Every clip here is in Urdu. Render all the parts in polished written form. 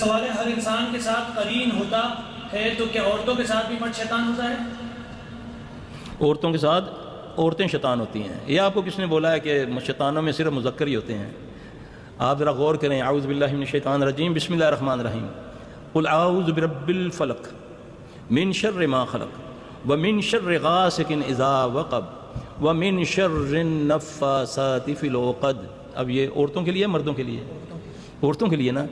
سوال ہے، ہر انسان کے ساتھ قرین ہوتا ہے تو کیا عورتوں کے ساتھ بھی مرد شیطان ہوتا ہے؟ عورتوں کے ساتھ عورتیں شیطان ہوتی ہیں، یہ آپ کو کس نے بولا ہے کہ شیطانوں میں صرف مذکر ہی ہوتے ہیں؟ آپ ذرا غور کریں۔ اعوذ باللہ من الشیطان الرجیم، بسم اللہ الرحمن الرحیم، قل اعوذ برب الفلق من شر ما خلق ومن شر غاسق اذا وقب ومن شر النفاثات فی العقد۔ اب یہ عورتوں کے لیے مردوں کے لیے؟ عورتوں کے لیے نا۔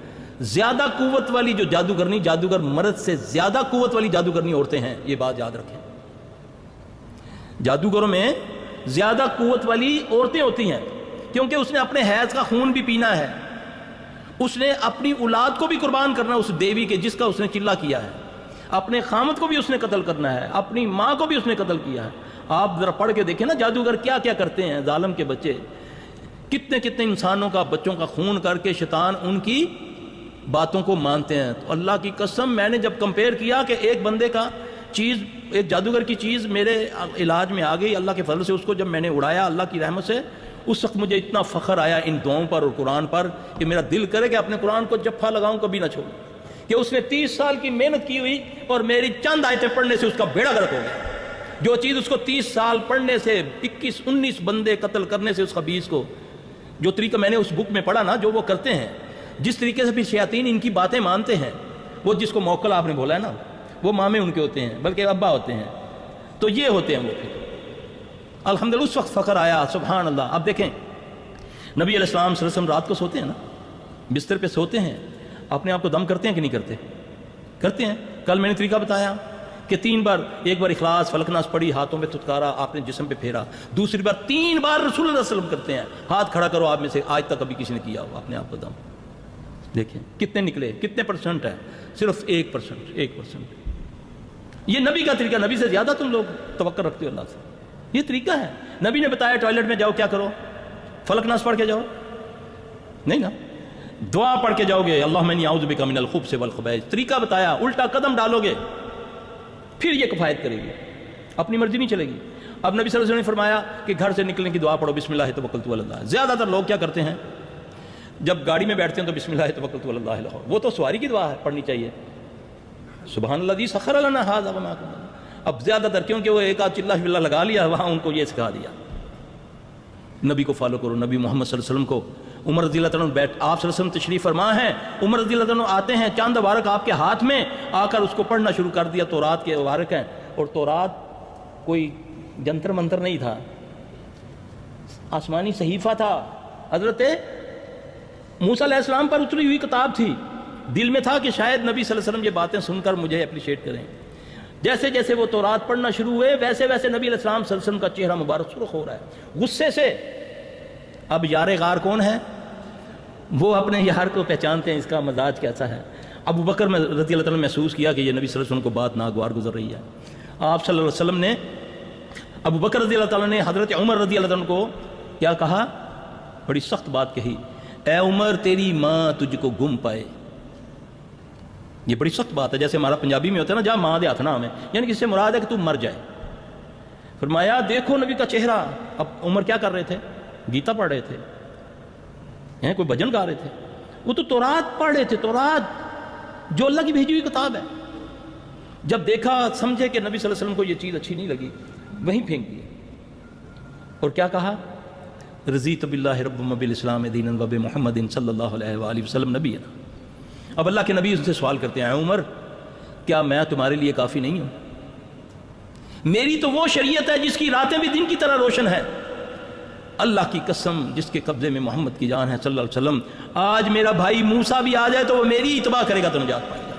زیادہ قوت والی جو جادوگرنی، جادوگر مرد سے زیادہ قوت والی جادوگرنی عورتیں ہیں، یہ بات یاد رکھیں۔ جادوگروں میں زیادہ قوت والی عورتیں ہوتی ہیں، کیونکہ اس نے اپنے حیض کا خون بھی پینا ہے، اس نے اپنی اولاد کو بھی قربان کرنا اس دیوی کے جس کا اس نے چلہ کیا ہے، اپنے خامد کو بھی اس نے قتل کرنا ہے، اپنی ماں کو بھی اس نے قتل کیا ہے۔ آپ ذرا پڑھ کے دیکھیں نا جادوگر کیا کیا کرتے ہیں، ظالم کے بچے کتنے کتنے انسانوں کا، بچوں کا خون کر کے شیطان ان کی باتوں کو مانتے ہیں۔ تو اللہ کی قسم، میں نے جب کمپیئر کیا کہ ایک بندے کا چیز، ایک جادوگر کی چیز میرے علاج میں آ گئی اللہ کے فضل سے، اس کو جب میں نے اڑایا اللہ کی رحمت سے، اس وقت مجھے اتنا فخر آیا ان دعاؤں پر اور قرآن پر کہ میرا دل کرے کہ اپنے قرآن کو جفا لگاؤں، کبھی نہ چھوڑوں، کہ اس نے 30 سال کی محنت کی ہوئی اور میری چند آیتیں پڑھنے سے اس کا بیڑا غرق ہو گیا۔ جو چیز اس کو 30 سال پڑھنے سے، 21-19 بندے قتل کرنے سے اس خبیث کو، جو طریقہ میں نے اس بک میں پڑھا نا، جو وہ کرتے ہیں، جس طریقے سے بھی شیاطین ان کی باتیں مانتے ہیں، وہ جس کو موکل آپ نے بولا ہے نا، وہ مامے ان کے ہوتے ہیں، بلکہ ابا ہوتے ہیں، تو یہ ہوتے ہیں وہ پھر۔ الحمدللہ اس وقت فخر آیا، سبحان اللہ۔ اب دیکھیں نبی علیہ السلام صلی اللہ علیہ وسلم رات کو سوتے ہیں نا، بستر پہ سوتے ہیں، اپنے آپ کو دم کرتے ہیں کہ نہیں کرتے؟ کرتے ہیں۔ کل میں نے طریقہ بتایا کہ 3 بار، ایک بار اخلاص فلق ناس پڑھی، ہاتھوں پہ تھتکارا، آپ نے جسم پہ پھیرا، دوسری بار 3 بار رسول اللہ صلی اللہ علیہ وسلم کرتے ہیں، ہاتھ کھڑا کرو آپ میں سے آج تک کبھی کسی نے کیا ہو اپنے آپ کو دم۔ دیکھیں کتنے نکلے، کتنے پرسنٹ ہے؟ صرف 1%۔ یہ نبی کا طریقہ، نبی سے زیادہ تم لوگ توقع رکھتے ہو اللہ سے، یہ طریقہ ہے۔ نبی نے بتایا ٹوائلٹ میں جاؤ کیا کرو؟ فلق ناس پڑھ کے جاؤ؟ نہیں نا، دعا پڑھ کے جاؤ گے، اللہم انی اعوذ بک من الخبث والخبائث۔ طریقہ بتایا، الٹا قدم ڈالو گے پھر یہ کفایت کرے گی، اپنی مرضی نہیں چلے گی۔ اب نبی صلی اللہ علیہ وسلم نے فرمایا کہ گھر سے نکلنے کی دعا پڑھو، بسم اللہ توکلت علی اللہ۔ زیادہ تر لوگ کیا کرتے ہیں، جب گاڑی میں بیٹھتے ہیں تو بسم اللہ توکلت علی اللہ، وہ تو سواری کی دعا ہے، پڑھنی چاہیے، سبحان اللہ الذی سخر لنا ھذا وما کنا۔ اب زیادہ تر کیونکہ وہ ایک آدھ چلہ باللہ لگا لیا، وہاں ان کو یہ سکھا دیا۔ نبی کو فالو کرو، نبی محمد صلی اللہ علیہ وسلم کو۔ عمر رضی اللہ عنہ آپ صلی اللہ علیہ وسلم تشریف فرما ہیں، عمر رضی اللہ عنہ آتے ہیں، چاند مبارک آپ کے ہاتھ میں، آ کر اس کو پڑھنا شروع کر دیا۔ تورات کے مبارک ہیں، اور تورات کوئی جنتر منتر نہیں تھا، آسمانی صحیفہ تھا، حضرت موسیٰ علیہ السلام پر اتری ہوئی کتاب تھی۔ دل میں تھا کہ شاید نبی صلی اللہ علیہ وسلم یہ باتیں سن کر مجھے اپریشیٹ کریں۔ جیسے جیسے وہ تورات پڑھنا شروع ہوئے، ویسے ویسے نبی علیہ السلام صلی اللہ علیہ وسلم کا چہرہ مبارک سرخ ہو رہا ہے غصے سے۔ اب یار غار کون ہے؟ وہ اپنے یار کو پہچانتے ہیں، اس کا مزاج کیسا ہے۔ ابو بکر رضی اللہ عنہ نے محسوس کیا کہ یہ نبی صلی اللہ علیہ وسلم کو بات ناگوار گزر رہی ہے۔ آپ صلی اللہ علیہ وسلم نے، ابو بکر رضی اللہ تعالیٰ نے حضرت عمر رضی اللہ عنہ کو کیا کہا؟ بڑی سخت بات کہی، اے عمر تیری ماں تجھ کو گم پائے۔ یہ بڑی سخت بات ہے، جیسے ہمارا پنجابی میں ہوتا ہے نا، جا ماں دے ہاتھ نہ ہمیں، یعنی کہ اس سے مراد ہے کہ تو مر جائے۔ فرمایا دیکھو نبی کا چہرہ۔ اب عمر کیا کر رہے تھے؟ گیتا پڑھ رہے تھے، کوئی بھجن گا رہے تھے، وہ تو تورات پڑھ رہے تھے، تورات جو اللہ کی بھیجی ہوئی کتاب ہے۔ جب دیکھا، سمجھے کہ نبی صلی اللہ علیہ وسلم کو یہ چیز اچھی نہیں لگی، وہیں پھینک دی، اور کیا کہا؟ رضیت باللہ رب وبالاسلام دینا وبمحمد صلی اللہ علیہ وآلہ وسلم نبینا۔ اب اللہ کے نبی ان سے سوال کرتے ہیں، اے عمر کیا میں تمہارے لیے کافی نہیں ہوں؟ میری تو وہ شریعت ہے جس کی راتیں بھی دن کی طرح روشن ہے۔ اللہ کی قسم جس کے قبضے میں محمد کی جان ہے صلی اللہ علیہ وسلم، آج میرا بھائی موسیٰ بھی آ جائے تو وہ میری اتباع کرے گا تو نجات پائے گا۔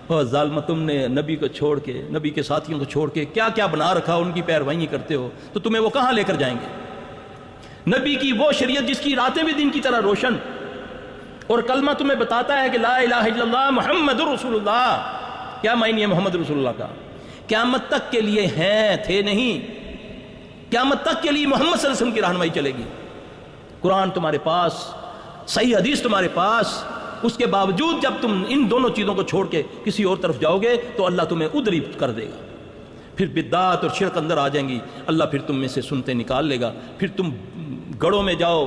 اور ظالمہ تم نے نبی کو چھوڑ کے، نبی کے ساتھیوں کو چھوڑ کے کیا کیا بنا رکھا، ان کی پیروائیں کرتے ہو، تو تمہیں وہ کہاں لے کر جائیں گے؟ نبی کی وہ شریعت جس کی راتیں بھی دن کی طرح روشن، اور کلمہ تمہیں بتاتا ہے کہ لا الہ الا اللہ محمد رسول اللہ۔ کیا معنی ہے محمد رسول اللہ کا؟ قیامت تک کے لیے ہیں، تھے نہیں، قیامت تک کے لیے محمد صلی اللہ علیہ وسلم کی رہنمائی چلے گی۔ قرآن تمہارے پاس، صحیح حدیث تمہارے پاس، اس کے باوجود جب تم ان دونوں چیزوں کو چھوڑ کے کسی اور طرف جاؤ گے تو اللہ تمہیں ادھر ہی کر دے گا۔ پھر بدعات اور شرک اندر آ جائیں گی، اللہ پھر تم میں سے سنتے نکال لے گا، پھر تم گڑوں میں جاؤ،